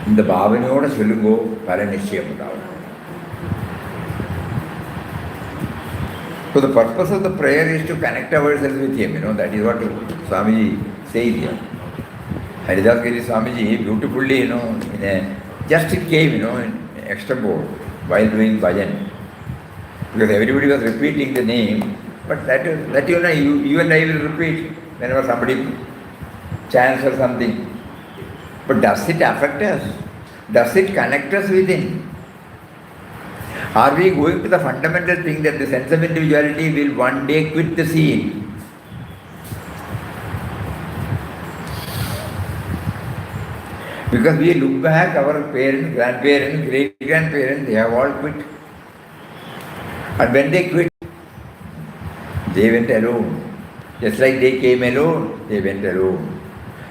இந்த பாவனையோடு சொல்லுங்கோ, பல நிச்சயம் உண்டாகும். So the purpose of the prayer is to connect ourselves with Him. That is what Swamiji says here. Haridas Giri Swamiji beautifully, in a just came, in extra board while doing bhajan. Because everybody was repeating the name, but that you and I will repeat whenever somebody chants or something. But does it affect us? Does it connect us within? Are we going to the fundamental thing that the sense of individuality will one day quit the scene? Because we look back, our parents, grandparents, great-grandparents, they have all quit. And when they quit, they went alone. Just like they came alone, they went alone.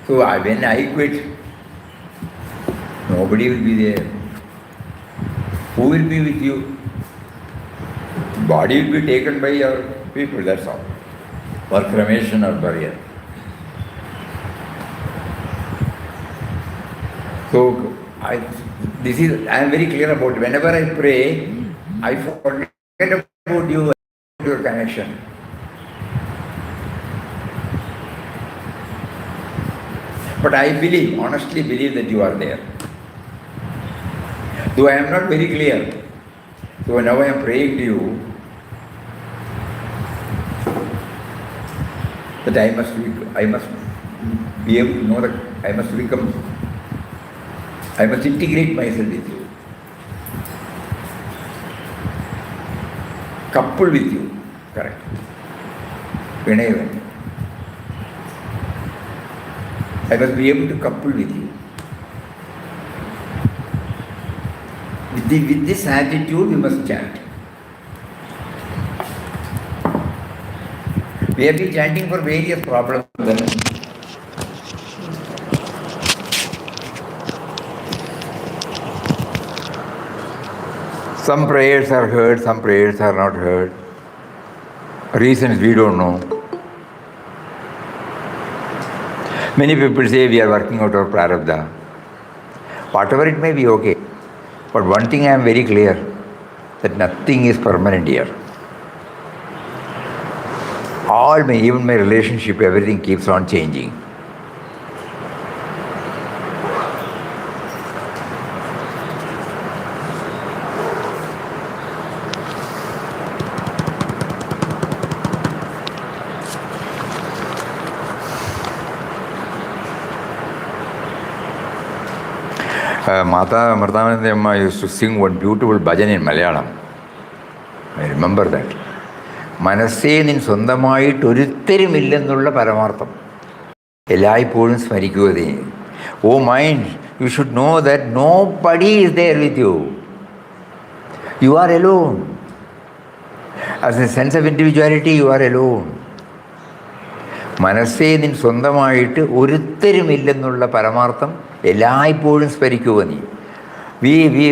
So when I quit, nobody will be there. Who will be with you? Body will be taken by your people, that's all. For cremation or burial. So I am very clear about it. Whenever I pray, I forget about you and your connection. But I believe, honestly believe that you are there. Though I am not very clear. So now I am praying to you that I must be able to know that I must integrate myself with you. Couple with you. Correct. I must be able to couple with you. With this attitude, we must chant. We have been chanting for various problems. Some prayers are heard, some prayers are not heard. Reasons we don't know. Many people say we are working out our prarabdha. Whatever it may be, okay. But one thing I am very clear, that nothing is permanent here. Even my relationship, everything keeps on changing. Mata Amritananda Amma used to sing one beautiful bhajan in Malayalam. I remember that. മനസ്സേ നിൻ സ്വന്തമായിട്ടൊരുത്തരുമില്ലെന്നുള്ള പരമാർത്ഥം എല്ലായ്പ്പോഴും സ്മരിക്കുക നീ. Oh mind, you should know that nobody is there with you. You are alone. As a sense of individuality you are alone. മനസ്സേ നിൻ സ്വന്തമായിട്ട് ഒരുത്തരുമില്ലെന്നുള്ള പരമാർത്ഥം എല്ലായ്പ്പോഴും സ്മരിക്കുക നീ.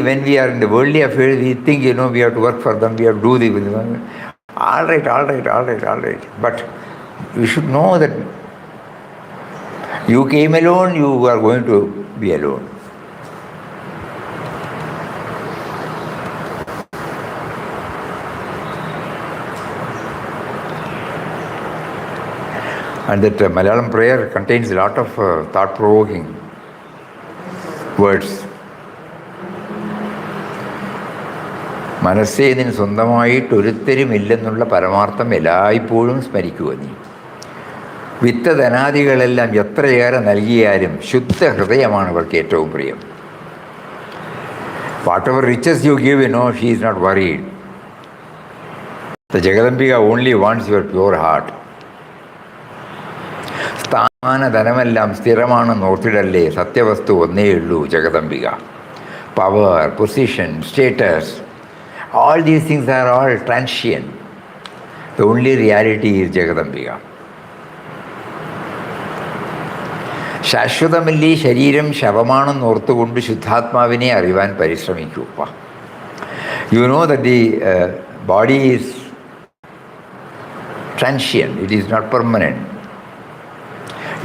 When we are in the worldly affairs, we think, we have to work for them, we have to do this. All right. But you should know that you came alone, you are going to be alone. And that Malayalam prayer contains a lot of thought-provoking words. മനസ്സേ നിന് സ്വന്തമായിട്ടൊരുത്തരുമില്ലെന്നുള്ള പരമാർത്ഥം എല്ലായ്പ്പോഴും സ്മരിക്കുക നീ. വിത്തധനാദികളെല്ലാം എത്രയേറെ നൽകിയാലും ശുദ്ധ ഹൃദയമാണ് അവർക്ക് ഏറ്റവും പ്രിയം. Whatever riches you give, she is not worried. The Jagadambika only wants your pure heart. സ്ഥാനധനമെല്ലാം സ്ഥിരമാണെന്ന് ഓർത്തിടല്ലേ, സത്യവസ്തു ഒന്നേയുള്ളൂ Jagadambika. Power, position, status, all these things are all transient. The only reality is Jagadambika. ശാശ്വതമല്ലീ ശരീരം ശവമാണെന്ന് ഓർത്തുകൊണ്ട് ശുദ്ധാത്മാവിനെ അറിയുവാൻ പരിശ്രമിക്കൂ. You know that the body is transient, it is not permanent.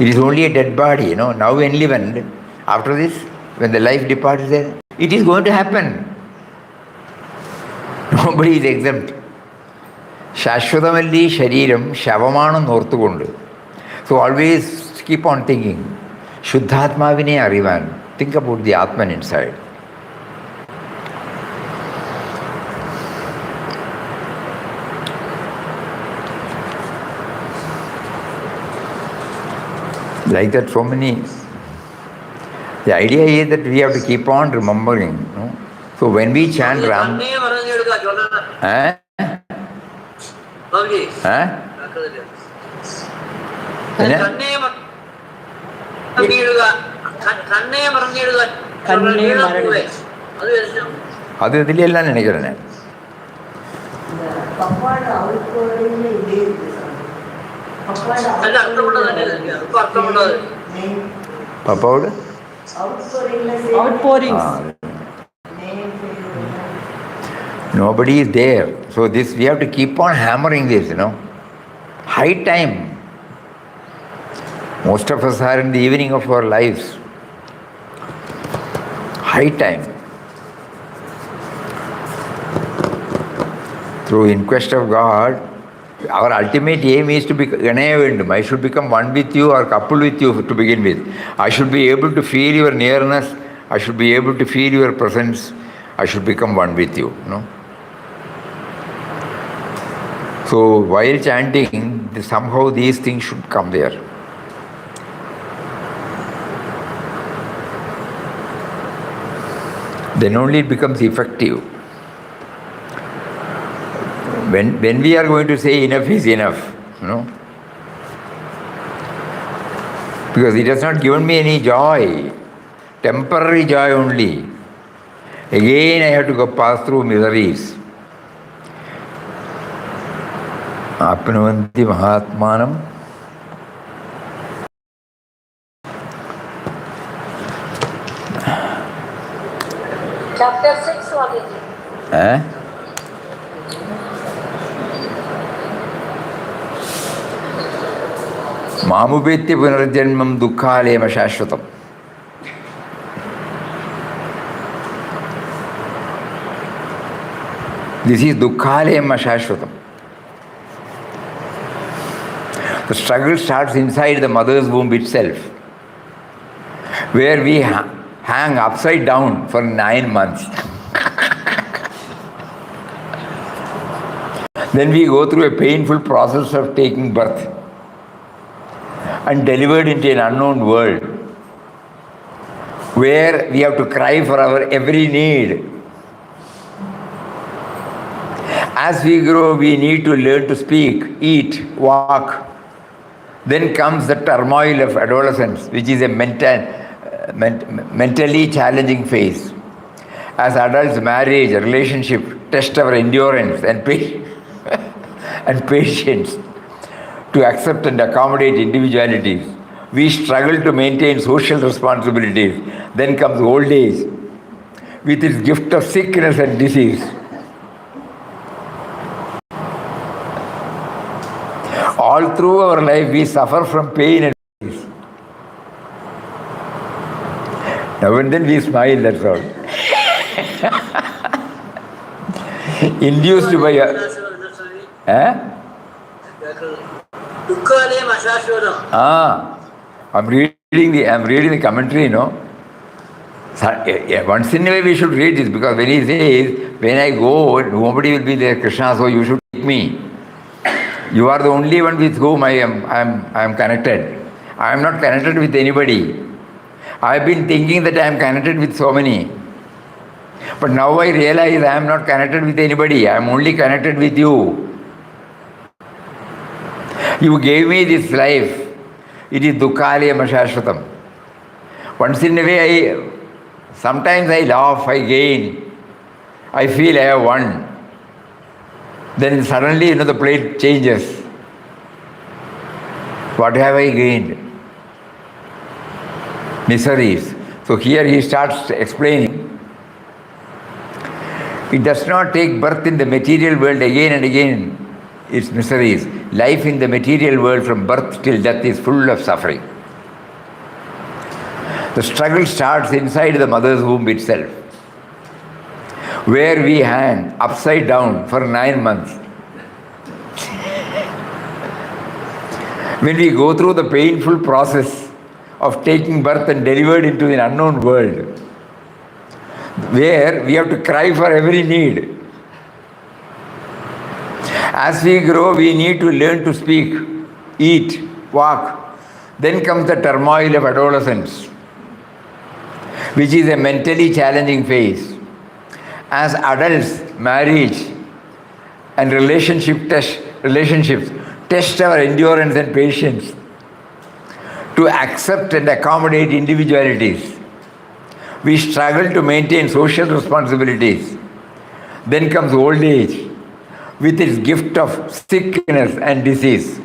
It is only a dead body, now enlivened. After this, when the life departs there, it is going to happen. Nobody is exempt. Shashvatamalli Shariram Shavamanam Northukondu. So always keep on thinking. Shuddhatmavine Arivan. Think about the Atman inside. Like that, so many. The idea is that we have to keep on remembering. No? So when we chant Ram. Eh? Eh? அது இதுலாம் நினைக்கிறேன். Papaud? Outpourings. Nobody is there. So this we have to keep on hammering this, High time. Most of us are in the evening of our lives. High time. Through inquest of God, our ultimate aim is to be Ganayavendum. I should become one with you or coupled with you to begin with. I should be able to feel your nearness. I should be able to feel your presence. I should become one with you. So while chanting, somehow these things should come there. Then only it becomes effective. When we are going to say enough is enough, because it has not given me any joy, temporary joy only. Again I have to go pass through miseries. Apnuvanti Mahatmanam. Chapter 6, Swamiji. Mamupetya punarjanmam dukkhalema shashvatam. This is dukkhalema shashvatam. The struggle starts inside the mother's womb itself, where we hang upside down for 9 months. Then we go through a painful process of taking birth and delivered into an unknown world, where we have to cry for our every need. As we grow, we need to learn to speak, eat, walk. Then comes the turmoil of adolescence, which is a mentally challenging phase. As adults, marriage, relationship test our endurance and patience to accept and accommodate individualities. We struggle to maintain social responsibilities. Then comes old age, with its gift of sickness and disease. All through our life, we suffer from pain and disease. Now and then we smile, that's all. Induced by I'm reading the commentary, Once in a way we should read this, because when he says, when I go, nobody will be there, Krishna, so you should take me. You are the only one with whom I am connected. I am not connected with anybody. I have been thinking that I am connected with so many. But now I realize I am not connected with anybody. I am only connected with you. You gave me this life. It is dukkhalema shashvatam. Once in a way, sometimes I laugh, I gain. I feel I have won. Then suddenly, the plate changes. What have I gained? Miseries. So here he starts explaining. It does not take birth in the material world again and again. It's miseries. Life in the material world from birth till death is full of suffering. The struggle starts inside the mother's womb itself, where we hang upside down for 9 months. When we go through the painful process of taking birth and delivered into an unknown world, where we have to cry for every need. As we grow, we need to learn to speak, eat, walk. Then comes the turmoil of adolescence, which is a mentally challenging phase. As adults, marriage and relationships test our endurance and patience to accept and accommodate individualities. We struggle to maintain social responsibilities. Then comes old age, with its gift of sickness and disease.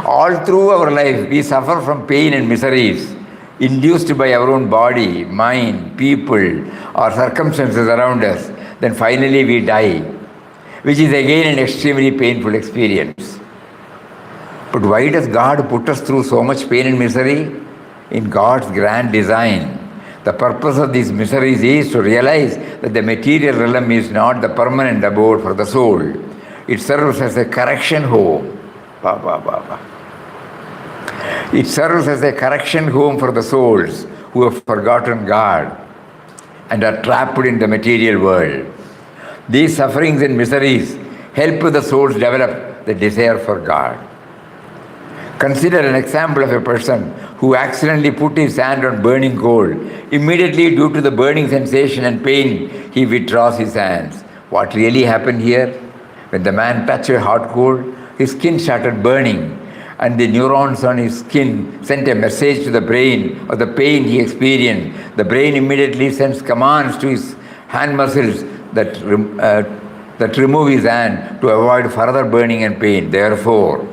All through our life, we suffer from pain and miseries induced by our own body, mind, people, or circumstances around us. Then finally we die, which is again an extremely painful experience. But why does God put us through so much pain and misery? In God's grand design, the purpose of these miseries is to realize that the material realm is not the permanent abode for the soul. It serves as a correction home. It serves as a correction home for the souls who have forgotten God and are trapped in the material world. These sufferings and miseries help the souls develop the desire for God. Consider an example of a person who accidentally put his hand on burning coal. Immediately, due to the burning sensation and pain, he withdraws his hands. What really happened here? When the man touched a hot coal, his skin started burning, and the neurons on his skin sent a message to the brain of the pain he experienced. The brain immediately sends commands to his hand muscles that remove his hand to avoid further burning and pain. Therefore,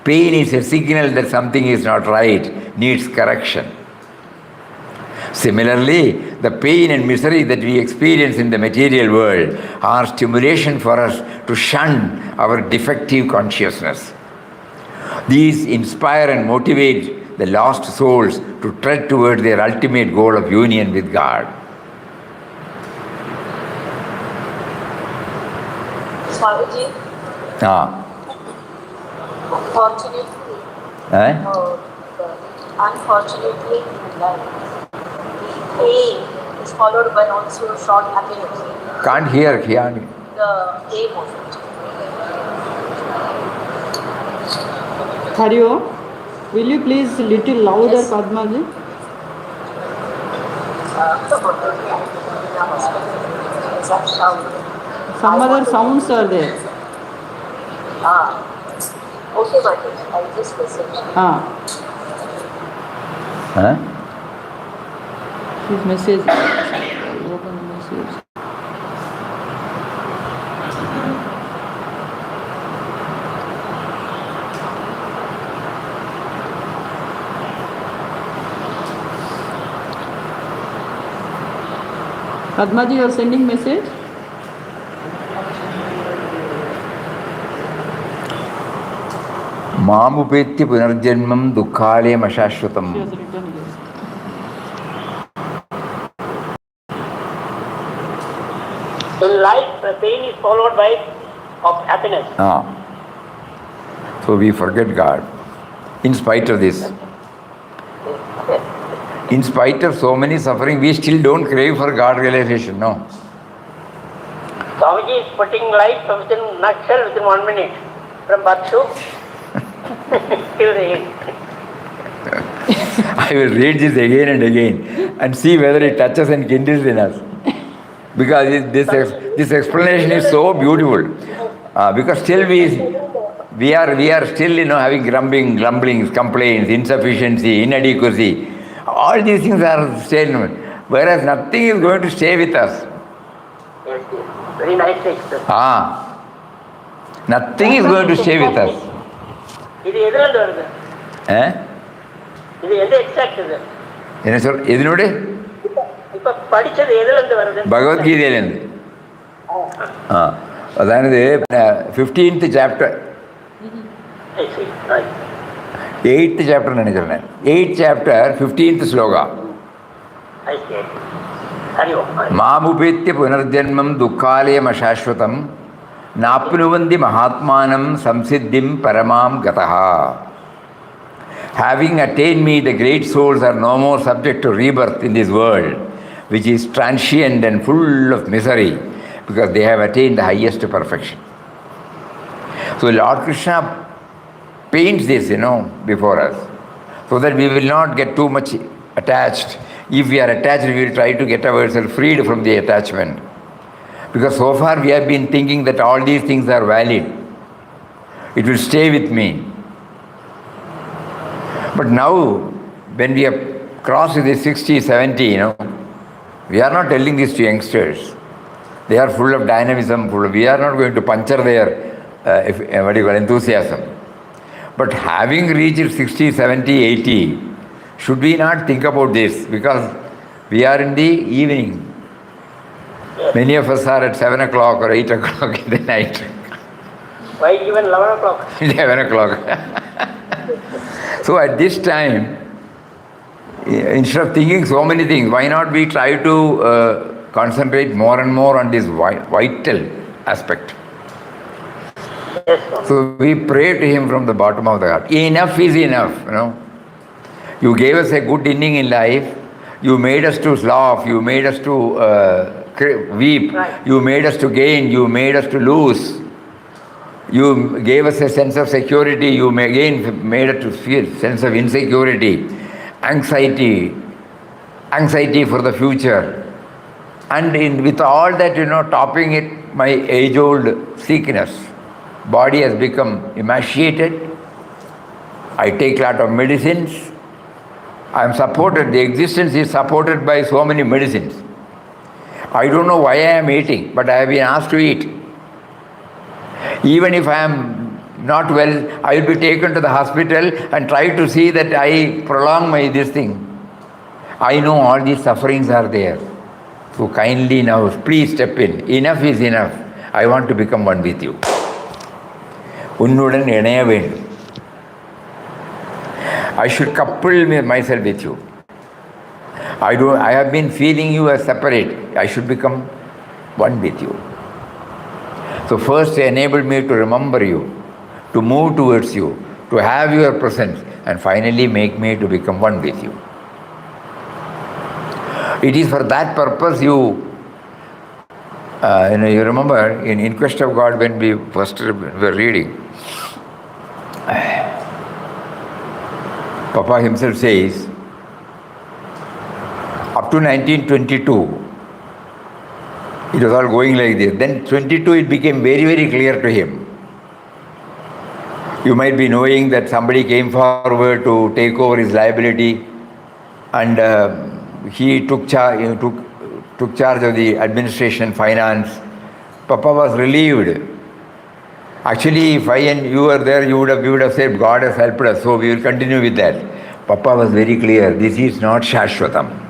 pain is a signal that something is not right, needs correction. Similarly, the pain and misery that we experience in the material world are stimulation for us to shun our defective consciousness. These inspire and motivate the lost souls to tread towards their ultimate goal of union with God. Swamiji? Unfortunately, in life, the pain is followed by also short happiness. Can't hear. The aim of it. Hario, will you please little louder, yes. Padmaji? Some other sounds are there. Okay, but I just message. His message. Open the message. Padmaji, you are sending message? Mamupetya punarjanmam dukhalem ashashvatam. In life, the pain is followed by of happiness. So we forget God. In spite of this, in spite of so many suffering, we still don't crave for God realization, no? Swamiji is putting life within a nutshell within 1 minute. From birth to till the end. I will read this again and again and see whether it touches and kindles in us. Because this explanation is so beautiful. Because still we are still having grumblings, complaints, insufficiency, inadequacy. All these things are staying. Whereas nothing is going to stay with us. Yes. Very nicely expressed. Nothing is going to stay with us. இது எதிலிருந்து வருது? இது எந்த exact இது? என்ன சொல்? எதினோடு? இப்ப படிச்சது எதிலிருந்து வருது? பகவத்கீதையிலிருந்து. அதாவது 15th chapter. 8th chapter nenikiren. 8th chapter 15th sloka. I see. Hari Om. Mamupetya punarjanmam dukkalayam ashashvatam napnuvandi mahatmanam samsiddhim paramam gataha. Having attained me, the great souls are no more subject to rebirth in this world, which is transient and full of misery, because they have attained the highest perfection. So Lord Krishna paints this, before us, so that we will not get too much attached. If we are attached, we will try to get ourselves freed from the attachment. Because so far we have been thinking that all these things are valid. It will stay with me. But now, when we have crossed the 60, 70, we are not telling this to youngsters. They are full of dynamism, we are not going to puncture their enthusiasm. But having reached 60, 70, 80, should we not think about this? Because we are in the evening. Many of us are at 7 o'clock or 8 o'clock in the night. Why even 11 o'clock? 11 o'clock. So at this time, instead of thinking so many things, why not we try to concentrate more and more on this vital aspect? Yes, So we pray to him from the bottom of the heart. Enough is enough, You gave us a good inning in life. You made us to laugh. You made us to weep. Right. You made us to gain. You made us to lose. You gave us a sense of security. You again made us to feel sense of insecurity, anxiety for the future. And with all that, topping it, my age-old sickness. Body has become emaciated. I take a lot of medicines. I am supported. The existence is supported by so many medicines. I don't know why I am eating, but I have been asked to eat. Even if I am not well, I will be taken to the hospital and try to see that I prolong this thing. I know all these sufferings are there. So kindly now, please step in. Enough is enough. I want to become one with you. Unnudan enaya vendum. I should couple myself with you. I have been feeling you as separate. I should become one with you. So first enable me to remember you, to move towards you, to have your presence, and finally make me to become one with you. It is for that purpose you remember in In Quest of God when we first were reading, Papa himself says, up to 1922, it was all going like this. Then 22, it became very, very clear to him. You might be knowing that somebody came forward to take over his liability, and he took charge of the administration, finance. Papa was relieved. Actually, if I and you were there, we would have said, God has helped us, so we will continue with that. Papa was very clear, this is not Shashvatam.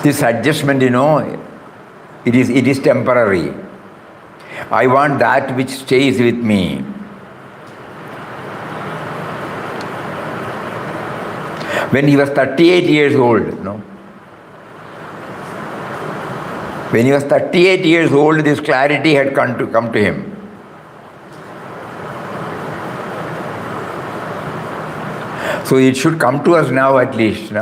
This adjustment, it is temporary. I want that which stays with me. When he was 38 years old, when he was 38 years old, this clarity had come to him. So it should come to us now at least,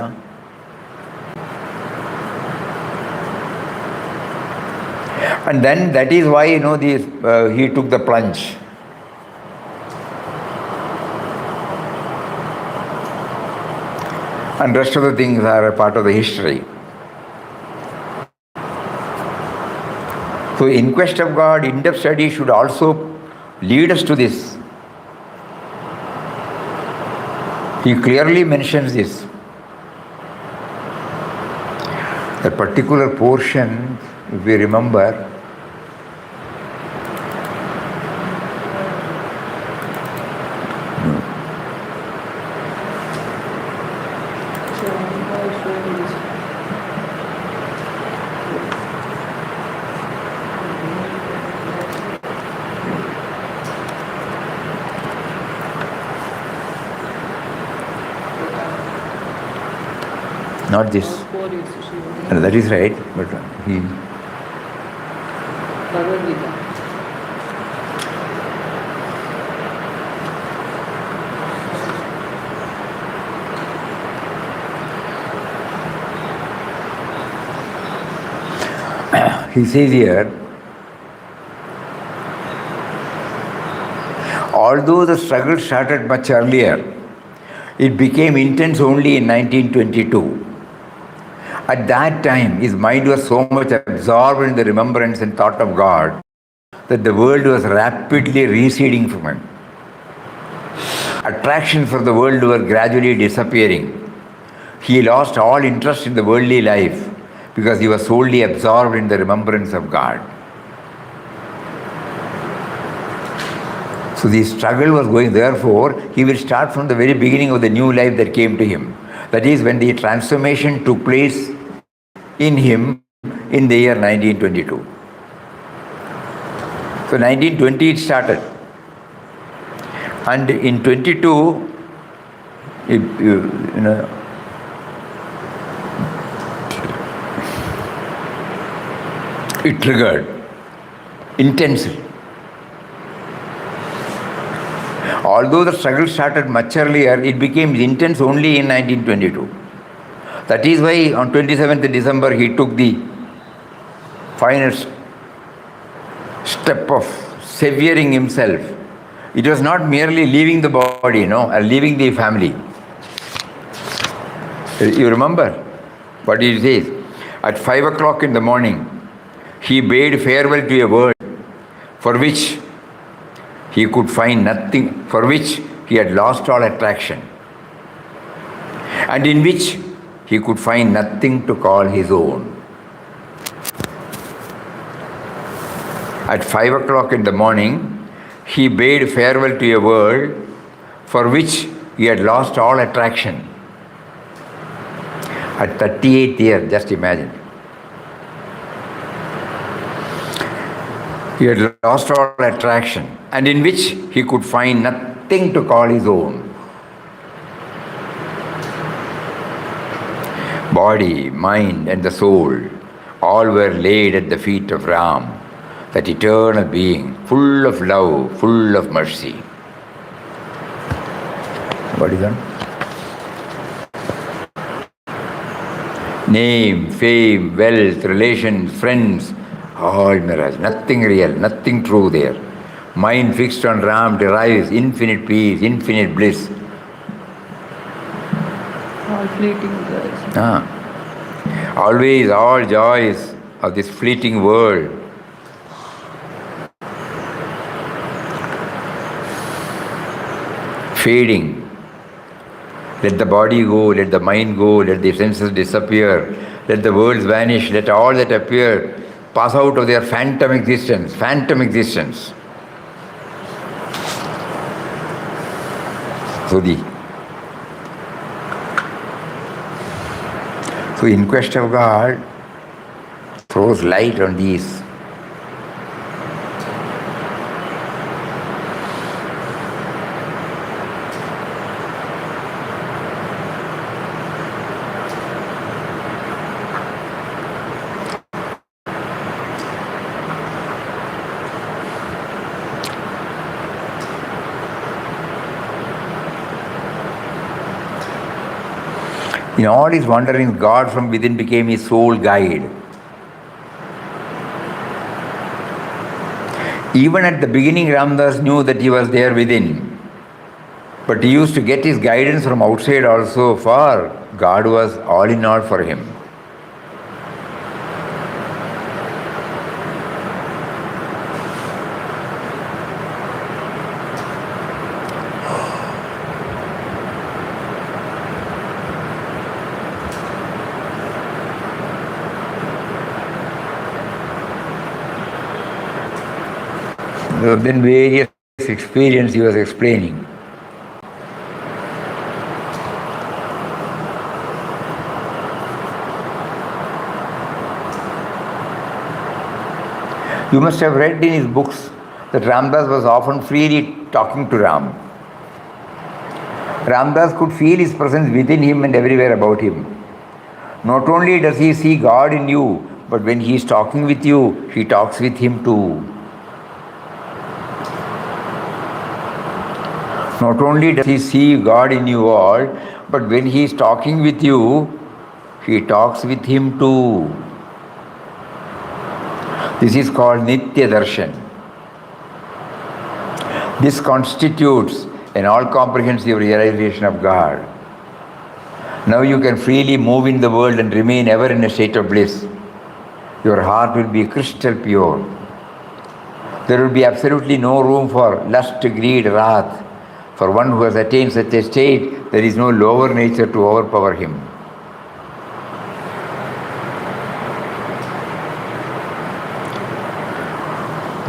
And then that is why, he took the plunge. And rest of the things are a part of the history. So In Quest of God, in-depth study should also lead us to this. He clearly mentions this. A particular portion, if we remember, Not this. 4 years she was That is right, but he. Bhagavad Gita. He says here, although the struggle started much earlier, it became intense only in 1922. At that time, his mind was so much absorbed in the remembrance and thought of God that the world was rapidly receding from him. Attractions for the world were gradually disappearing. He lost all interest in the worldly life because he was solely absorbed in the remembrance of God. So the struggle was going, therefore, he will start from the very beginning of the new life that came to him. That is when the transformation took place in him in the year 1922. So 1920 it started. And in 22, it triggered intensely. Although the struggle started much earlier, it became intense only in 1922. That is why on 27th December he took the final step of severing himself. It was not merely leaving the body, or leaving the family. You remember what he says? At 5 o'clock in the morning, he bade farewell to a world for which he could find nothing, for which he had lost all attraction, and in which he could find nothing to call his own. At 5 o'clock in the morning, he bade farewell to a world for which he had lost all attraction. At 38th year, just imagine. He had lost all attraction, and in which he could find nothing to call his own. Body, mind, and the soul, all were laid at the feet of Ram, that eternal being, full of love, full of mercy. What is that? Name, fame, wealth, relations, friends, all mirage, nothing real, nothing true there. Mind fixed on Ram derives infinite peace, infinite bliss. All fleeting joys. Always all joys of this fleeting world. Fading. Let the body go, let the mind go, let the senses disappear, let the worlds vanish, let all that appear pass out of their phantom existence, So In Quest of God throws light on these. In all his wanderings, God from within became his sole guide. Even at the beginning, Ramdas knew that he was there within. But he used to get his guidance from outside also, for God was all in all for him. There have been various experiences he was explaining. You must have read in his books that Ramdas was often freely talking to Ram. Ramdas could feel his presence within him and everywhere about him. Not only does he see God in you, but when he is talking with you, he talks with him too. Not only does he see God in you all, but when he is talking with you, he talks with him too. This is called Nitya Darshan. This constitutes an all-comprehensive realization of God. Now you can freely move in the world and remain ever in a state of bliss. Your heart will be crystal pure. There will be absolutely no room for lust, greed, wrath. For one who has attained such a state, there is no lower nature to overpower him.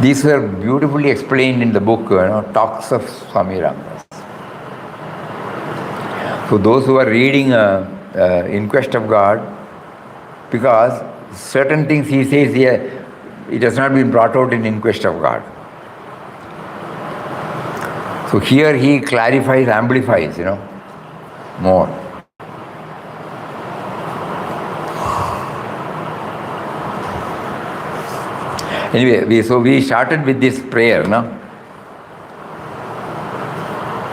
These were beautifully explained in the book, Talks of Swami Ramdas. So those who are reading In Quest of God, because certain things he says here, it has not been brought out in Quest of God. So here he clarifies, amplifies, more. Anyway, we started with this prayer, no?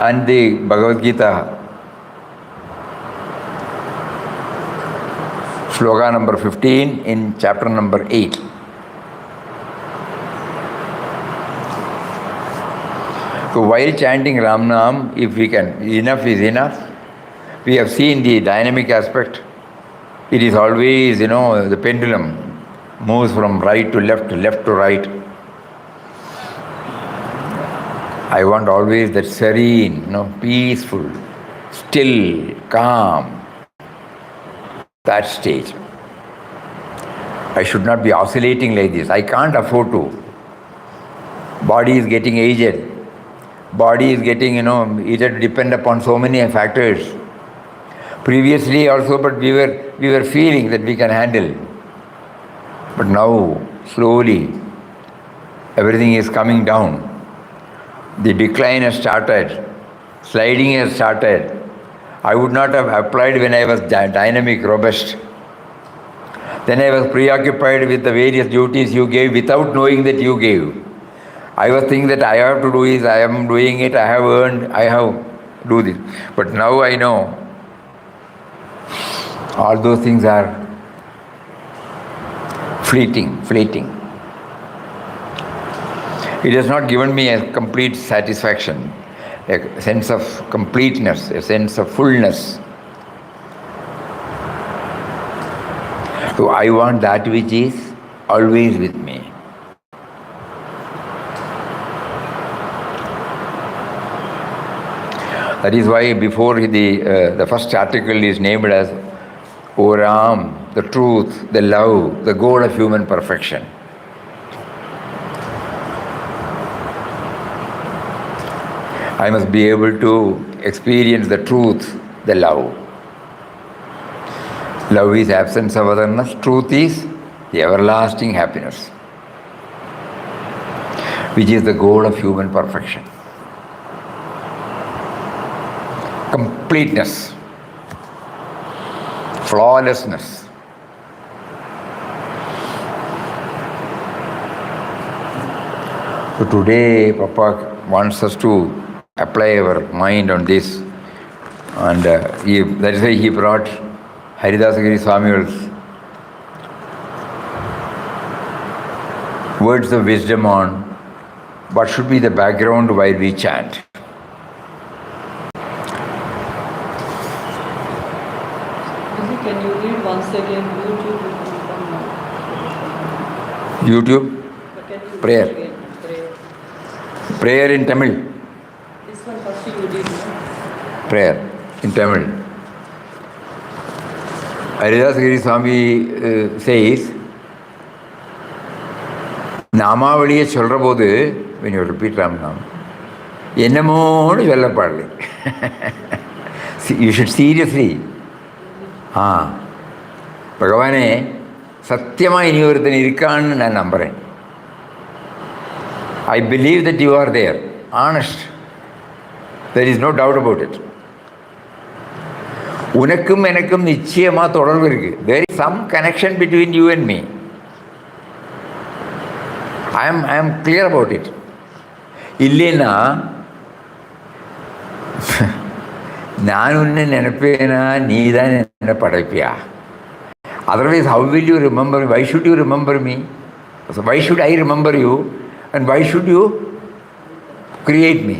And the Bhagavad Gita, sloka number 15 in chapter number 8. So while chanting Ram Nam, if we can, enough is enough. We have seen the dynamic aspect. It is always, the pendulum moves from right to left to right. I want always that serene, peaceful, still, calm, that stage. I should not be oscillating like this. I can't afford to. Body is getting aged. Body is getting, it had to depend upon so many factors. Previously also, but we were feeling that we can handle. But now, slowly, everything is coming down. The decline has started. Sliding has started. I would not have applied when I was dynamic, robust. Then I was preoccupied with the various duties you gave without knowing that you gave. I was thinking that I have to do this, I am doing it, I have earned, I have do this. But now I know all those things are fleeting. It has not given me a complete satisfaction, a sense of completeness, a sense of fullness. So I want that which is always with me. That is why before the first article is named as O Ram, the truth, the love, the goal of human perfection. I must be able to experience the truth, the love. Love is absence of otherness. Truth is the everlasting happiness, which is the goal of human perfection. Completeness, flawlessness. So today, Papa wants us to apply our mind on this, and that is why he brought Haridasagiri Swami's words of wisdom on what should be the background while we chant. Can you read once again YouTube? YouTube? Prayer. Prayer in Tamil. This one first you did, no? Prayer in Tamil. Haridasagiri Swami says, நாமாவளியை சொல்கிற போது when you repeat Ram Nam, என்னமோன்னு சொல்ல பாடலை. You should seriously, ഭഗവാനെ സത്യമായി ഇനി ഒരുത്തൻ ഇരിക്കാണെന്ന് ഞാൻ നമ്പുறேன். I believe that you are there, honest. There is no doubt about it. உனக்கும் எனக்கும் நிச்சயமாக தொடர்பு இருக்கு. There is some connection between you and me. I am clear about it. இல்லைன்னா நான் உன்னை நினைப்பேனா நீ தான் என்ன படைப்பியா? Otherwise, how will you remember me? Why should you remember me? So why should I remember you? And why should you create me?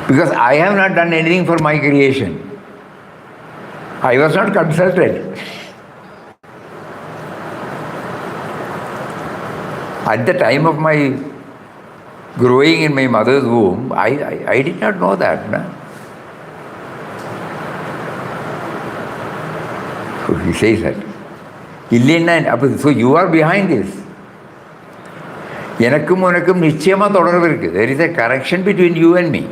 Because I have not done anything for my creation. I was not consulted. At the time of my growing in my mother's womb, I did not know that. No? So he says that. So you are behind this. எனக்கும் உனக்கும் நிச்சயமாக தொடர்பு இருக்குது. There is a connection between you and me.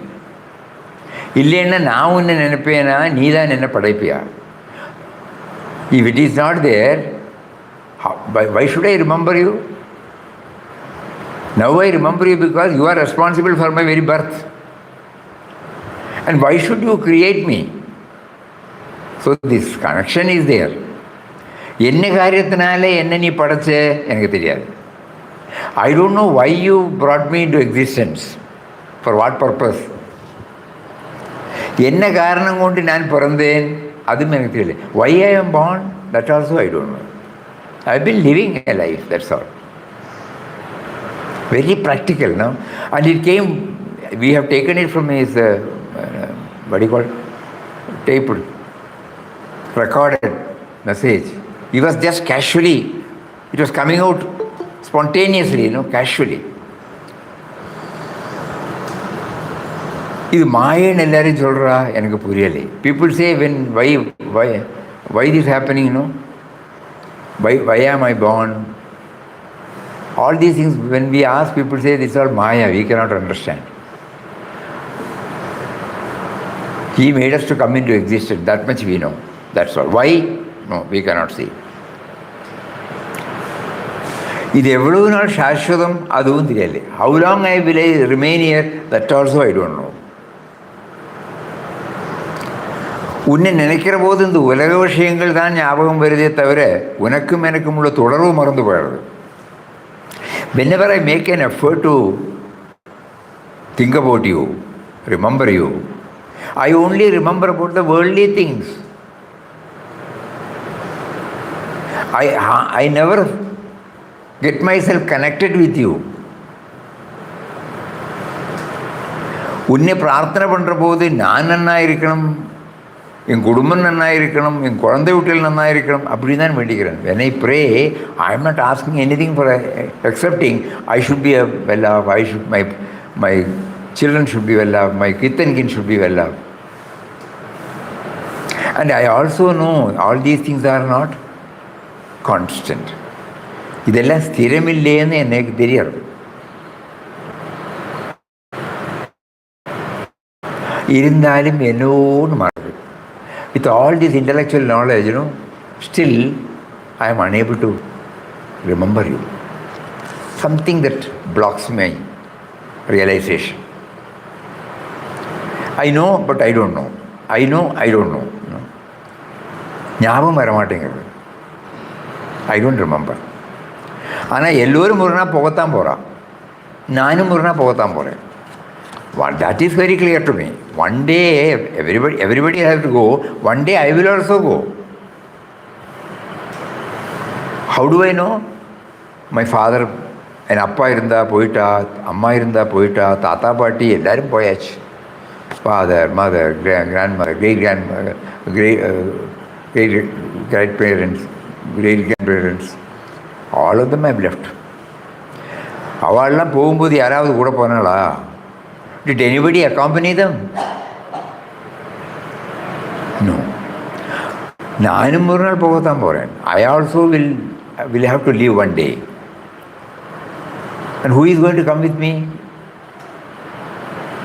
இல்லைன்னா நான் உன்னை நினைப்பேனா நீ தான் என்ன படைப்பியா? If it is not there, why should I remember you? Now I remember you because you are responsible for my very birth. And why should you create me? So this connection is there. என்ன காரியத்தினால என்ன நீ படைச்ச எனக்கு தெரியாது. I don't know why you brought me into existence. For what purpose? என்ன காரணம் கொண்டு நான் பிறந்தேன் அதுவும் எனக்கு தெரியல. Why I am born, that also I don't know. I have been living a life, that's all. Very practical, no? And it came, we have taken it from his, what do you call it? Taped, recorded message. He was just casually, it was coming out spontaneously, casually. இது மாயன்னு எல்லாரும் சொல்கிறா, எனக்கு புரியலை. People say, why this happening, why am I born? All these things, when we ask, people say this is all Maya, we cannot understand. He made us to come into existence, that much we know. That's all. Why? No, we cannot see. இது எவ்வளவு நாள் சாஸ்வதம் அதுவும் தெரியல. How long I will remain here, that also I don't know. உன்னை நினைக்கிற போது இந்த உலக விஷயங்கள் தான் ஞாபகம் வருதே தவிர உனக்கும் எனக்கும் உள்ள தொடர்பு மறந்து போயிடுது. Whenever I make an effort to think about you, remember you, I only remember about the worldly things. I never get myself connected with you. உன்னை பிரார்த்தனை பண்ணுற போது நான் நன்னா இருக்கணும், என் குடும்பம் நன்னா இருக்கணும், என் குழந்தை வீட்டில் நன்னா இருக்கணும், அப்படி தான் வேண்டிக்கிறேன். When I pray, I am not asking anything for accepting. I should be well off, I should, my children should be well off, my kith and kin should be well off. And I also know all these things are not constant. இதெல்லாம் ஸ்திரமில்லைன்னு எனக்கு தெரியாது. இருந்தாலும் என்னோன்னு மாறுது. With all this intellectual knowledge, still I am unable to remember you. Something that blocks my realization. I know, but I don't know. I know, I don't know. ஞாபகம் வர மாட்டேங்கிறது. I don't remember. ஆனால் எல்லோரும் முறைனா போகத்தான் போகிறான், நானும் முறைனா போகத்தான் போகிறேன். That is very clear to me. One day everybody has to go. One day I will also go. How do I know? My father, என் அப்பா இருந்தா போயிட்டா, அம்மா இருந்தா போயிட்டா, தாத்தா பாட்டி எல்லாரும் போயாச்சு. Father, mother, grandmother, great-grandmother, great-grandparents, great-grandparents, all of them have left. அவள்லாம் போகும்போது யாராவது கூட போனாளா? Did anybody accompany them? No. நானும் ஒரு நாள் போகத்தான் போகிறேன். I also will have to leave one day. And who is going to come with me?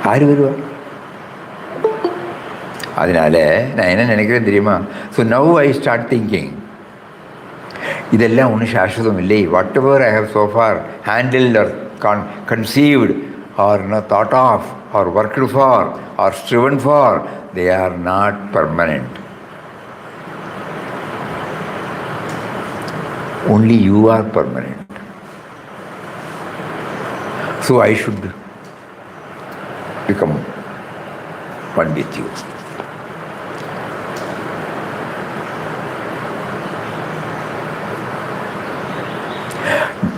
யார் வருவார்? அதனால நான் என்ன நினைக்கிறேன் தெரியுமா? So now I start thinking, இதெல்லாம் ஒன்றும் சாஸ்வதம் இல்லை. Whatever I have so far handled or conceived or thought of or worked for or striven for, they are not permanent. Only you are permanent. So I should become one with you.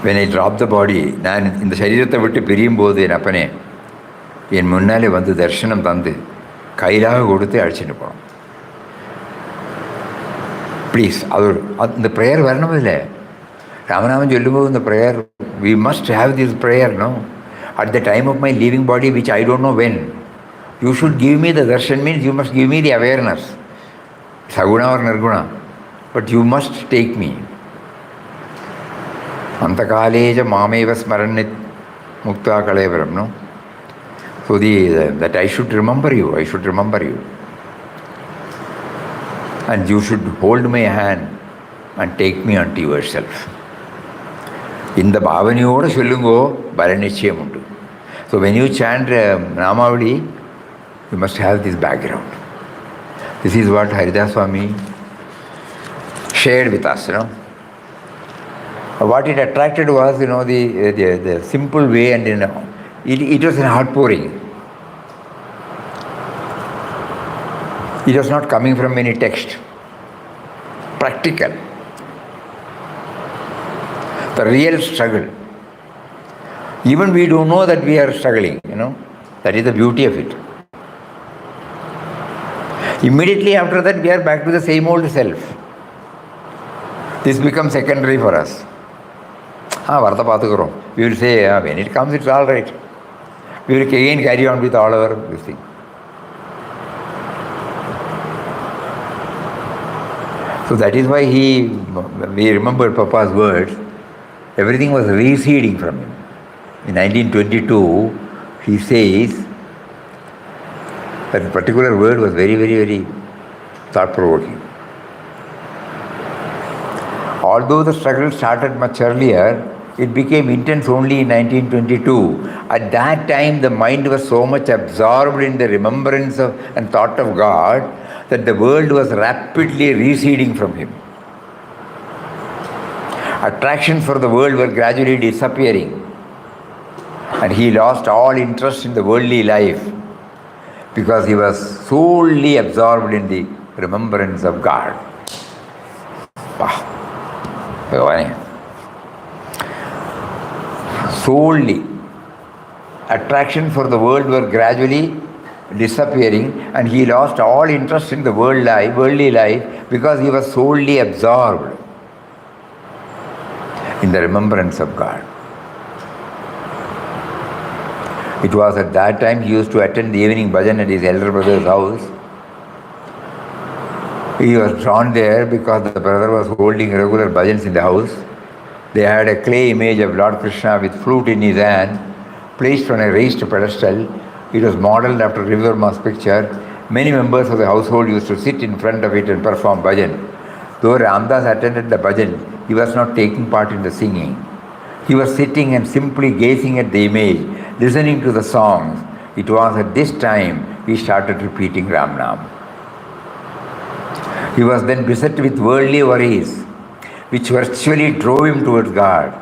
When I drop the body, நான் இந்த சரீரத்தை விட்டு பிரியும்போது என் அப்பனே என் முன்னாலே வந்து தரிசனம் தந்து கையிலாக கொடுத்து அழைச்சிட்டு போகிறோம். ப்ளீஸ் அது இந்த ப்ரேயர் வரணும். இல்லை ராமநாமம் சொல்லும்போது இந்த prayer we must have this prayer. No at the time of my living body which I don't know when you should give me the darshan means you must give me the awareness, சகுணா ஒரு நிர்குணா, but you must take me. Antakaaleja mameva smaranit mukta kalevaram, no? So that I should remember you, I should remember you. And you should hold my hand and take me unto yourself. In the bhavaniyoda sollungo balanichayam undu. So when you chant Namavali, you must have this background. This is what Haridas Swami shared with us, you know. What it attracted was, you know, the simple way, and you know, it was an outpouring. It was not coming from any text. Practical. The real struggle. Even we don't know that we are struggling, you know. That is the beauty of it. Immediately after that, we are back to the same old self. This becomes secondary for us. Vartha paathukurom. We will say, when it comes, it's all right. We will again carry on with all our this thing. So that is why we remembered Papa's words. Everything was receding from him. In 1922, he says, that particular word was very, very, very thought-provoking. Although the struggle started much earlier, it became intense only in 1922. At that time, the mind was so much absorbed in the remembrance of and thought of God that the world was rapidly receding from him. Attractions for the world were gradually disappearing, and he lost all interest in the worldly life because he was solely absorbed in the remembrance of God. Wow. Solely. Attraction for the world were gradually disappearing, and he lost all interest in the worldly life because he was solely absorbed in the remembrance of God. It was at that time he used to attend the evening bhajan at his elder brother's house. He was drawn there because the brother was holding regular bhajans in the house. They had a clay image of Lord Krishna with flute in his hand, placed on a raised pedestal. It was modelled after Ravivarma's picture. Many members of the household used to sit in front of it and perform bhajan. Though Ramdas attended the bhajan, he was not taking part in the singing. He was sitting and simply gazing at the image, listening to the songs. It was at this time he started repeating Ram Nam. He was then beset with worldly worries, which virtually drove him towards God.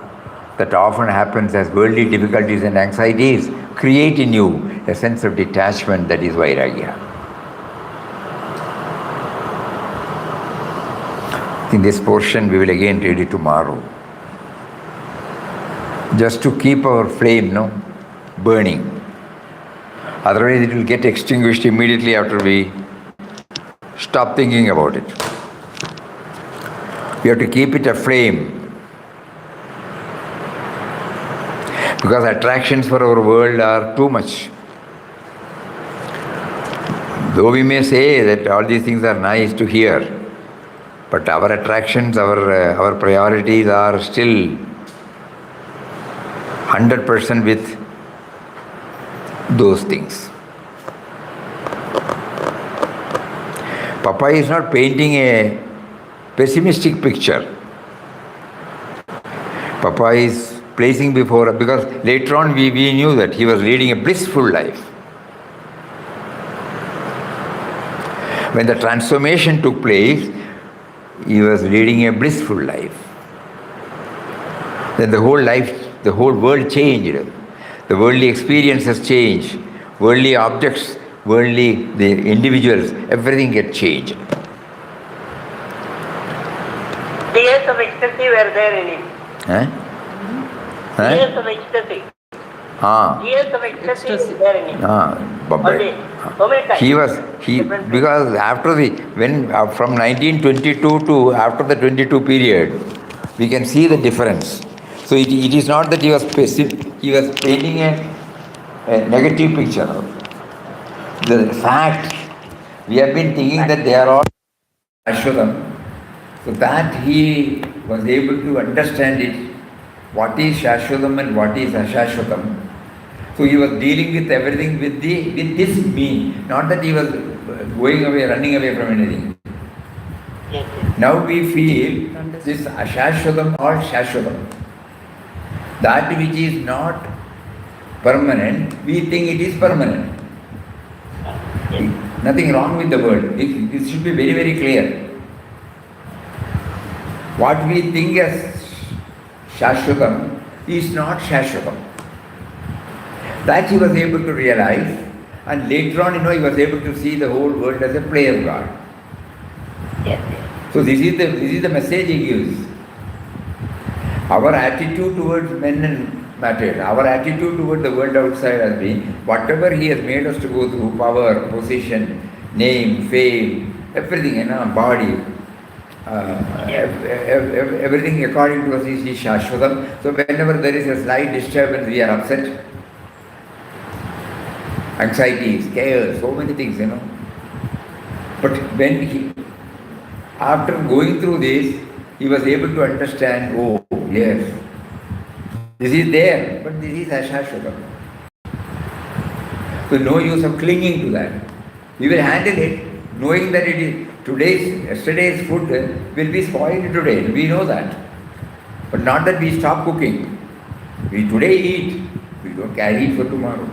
That often happens as worldly difficulties and anxieties create in you a sense of detachment that is Vairagya. In this portion, we will again read it tomorrow. Just to keep our flame, burning. Otherwise, it will get extinguished immediately after we stop thinking about it. We have to keep it aflame. Because attractions for our world are too much. Though we may say that all these things are nice to hear, but our attractions, our priorities are still 100% with those things. Papa is not painting a pessimistic picture. Papa is placing before, because later on we knew that he was leading a blissful life. when the transformation took place, he was leading a blissful life. Then the whole world changed. The worldly experiences changed. Worldly objects, the individuals, everything get changed. Tears of ecstasy were there in him. Tears of ecstasy. Tears of ecstasy is there in him. So many times. Because after from 1922 to after the 22 period, we can see the difference. So it is not that he was painting a negative picture. The fact, we have been thinking that they are all Ashwadam, so that he was able to understand it, what is Shashwadam and what is Ashashwadam. So he was dealing with everything with this me, not that he was going away, running away from anything. Yes. Now we feel this Ashashwadam or Shashwadam. That which is not permanent, we think it is permanent. Nothing wrong with the word. It should be very, very clear. What we think as Shashwatam is not Shashwatam. That he was able to realize, and later on, he was able to see the whole world as a play of God. Yes. So this is the message he gives. Our attitude towards men and matter, our attitude towards the world outside has been, whatever he has made us to go through, power, position, name, fame, everything, body, everything according to us is Shashwadam. So whenever there is a slight disturbance, we are upset. Anxiety, chaos, so many things, But when after going through this, he was able to understand, oh, yes, this is there, but this is Ashashwadam. So no use of clinging to that. We will handle it, knowing that it is yesterday's food will be spoiled today. We know that. But not that we stop cooking. We today eat, we don't carry it for tomorrow.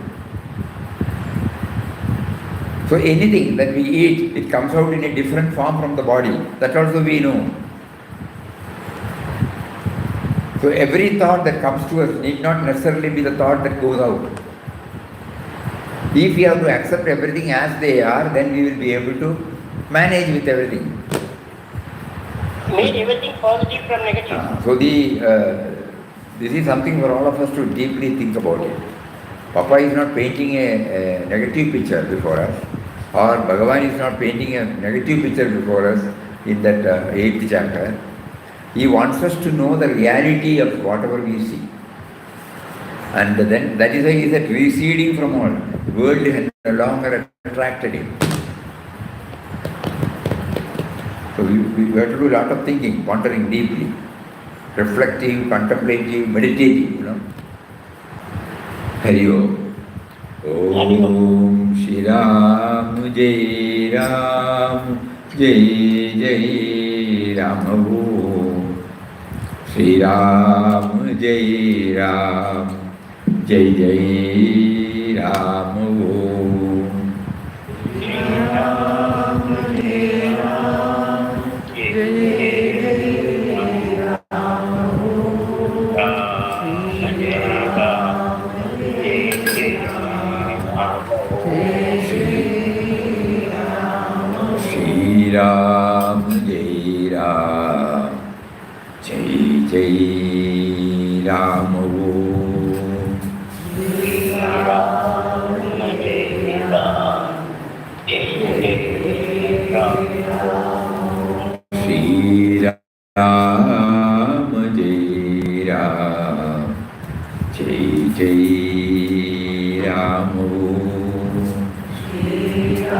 So anything that we eat, it comes out in a different form from the body. That also we know. So every thought that comes to us need not necessarily be the thought that goes out. If we have to accept everything as they are, then we will be able to manage with everything. Made everything positive from negative. So this is something for all of us to deeply think about it. Papa is not painting a negative picture before us, or Bhagavan is not painting a negative picture before us in that 8th chapter. He wants us to know the reality of whatever we see. And then that is why he said receding from all. The world has no longer attracted him. So we have to do a lot of thinking, pondering deeply, reflective, contemplative, meditative, Hari Om. Om Shri Ram Jai Ram Jai Jai Ram Om Shri Ram Jai Ram Jai Jai Ram Om Shri Ram Jai Ram Jai Jai Ram Shri Ram Jai Ram Jai Jai Ram Om Shri Ram Jai Ram Jai Jai Ram Shri Ram Jai Ram Jai Jai Ram Shri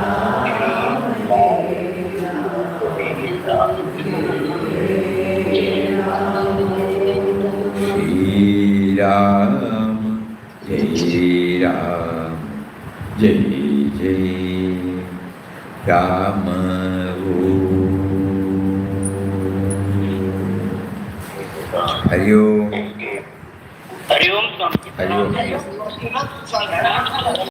Ram Shri Ram Jai Ram Jai Jai Ram Hari Om. Hari Om. Hari Om.